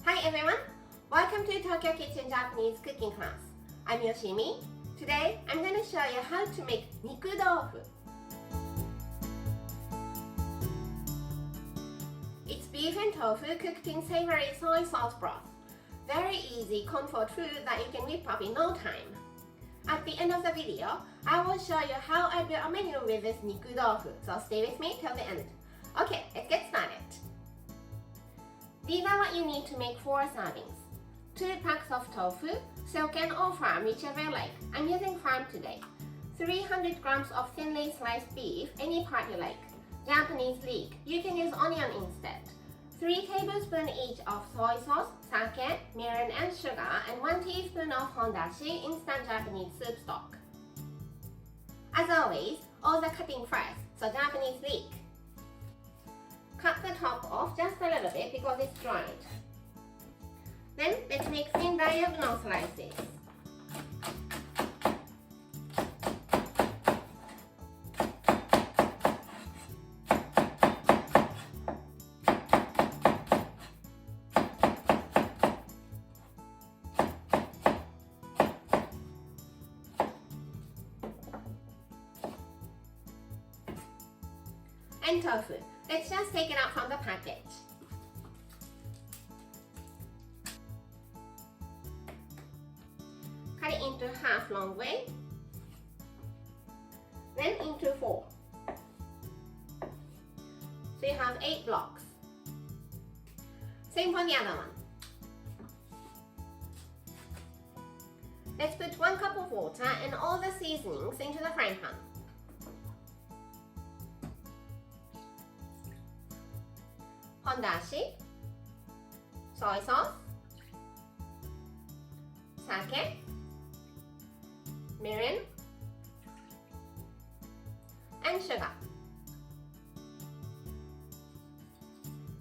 Hi everyone! Welcome to Tokyo Kitchen Japanese cooking class. I'm Yoshimi. Today I'm going to show you how to make nikudofu. It's beef and tofu cooked in savory soy sauce broth. Very easy comfort food that you can whip up in no time. At the end of the video, I will show you how I built a menu with this nikudofu, so stay with me till the end. Okay, let's get started. These are what you need to make 4 servings. 2 packs of tofu, silken or farm, whichever you like. I'm using farm today. 300 grams of thinly sliced beef, any part you like. Japanese leek, you can use onion instead. 3 tablespoons each of soy sauce, sake, mirin and sugar, and 1 teaspoon of hondashi, instant Japanese soup stock. As always, all the cutting first, so Japanese leek. Cut the top off just a little bit because it's dried. Then let's make thin diagonal slices. And tofu. Let's just take it out from the package. Cut it into half long way, then into 4. So you have 8 blocks. Same for the other one. Let's put 1 cup of water and all the seasonings into the frying pan. Hondashi, soy sauce, sake, mirin, and sugar.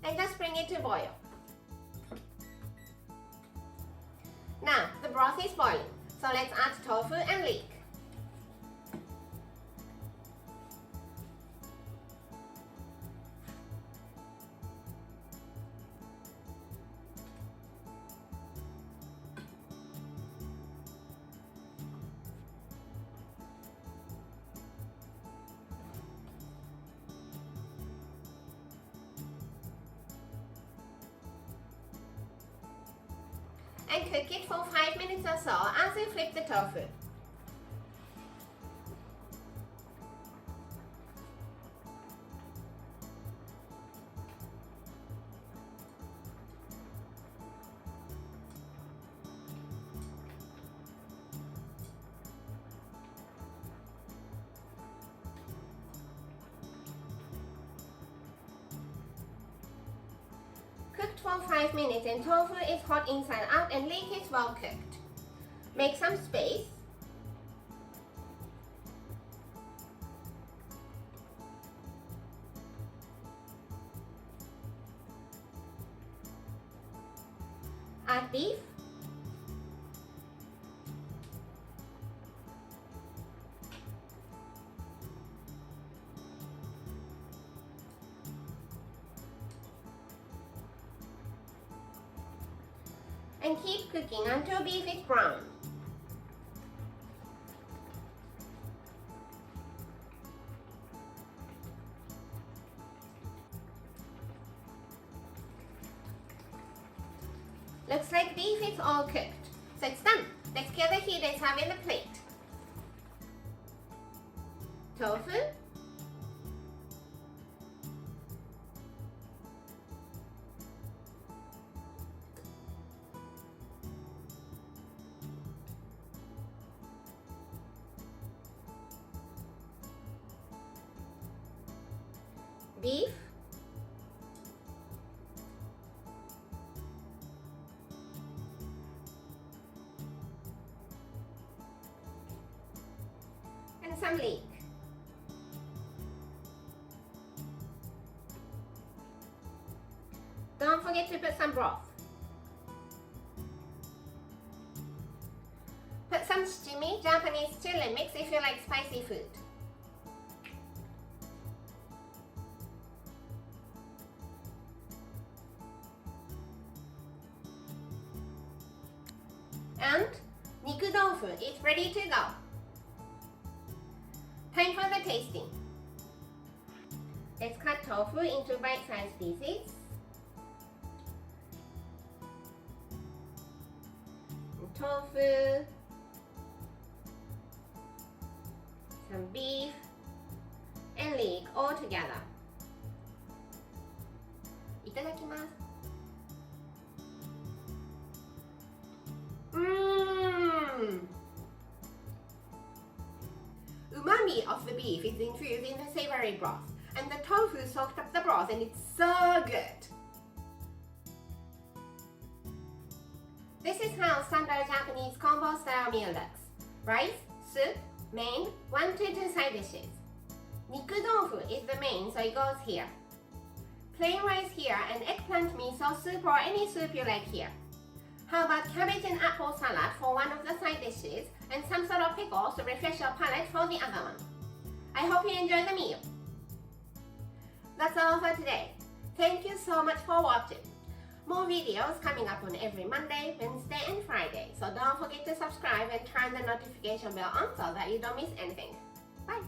And just bring it to boil. Now the broth is boiling, so let's add tofu and leek. And cook it for 5 minutes or so as you flip the tofu. Cooked for 5 minutes and tofu is hot inside out and leek is well cooked. Make some space. Add beef. And keep cooking until beef is brown. Looks like beef is all cooked, so it's done. Let's kill the heat and have in the plate. Tofu, beef, and some leek. Don't forget to put some broth. Put some shichimi, Japanese chili mix if you like spicy food. And Nikudofu is ready to go. Time for the tasting. Let's cut tofu into bite-sized pieces. Tofu, some beef, and leek all together. いただきます。Umami of the beef is infused in the savory broth, and the tofu soaked up the broth, and it's so good. This is how standard Japanese combo style meal looks. Rice, soup, main, 1 to 2 side dishes. Nikudofu is the main, so it goes here. Plain rice here and eggplant miso soup or any soup you like here. How about cabbage and apple salad for one of the side dishes and some sort of pickles to refresh your palate for the other one. I hope you enjoy the meal. That's all for today. Thank you so much for watching. More videos coming up on every Monday, Wednesday and Friday, so don't forget to subscribe and turn the notification bell on so that you don't miss anything. Bye!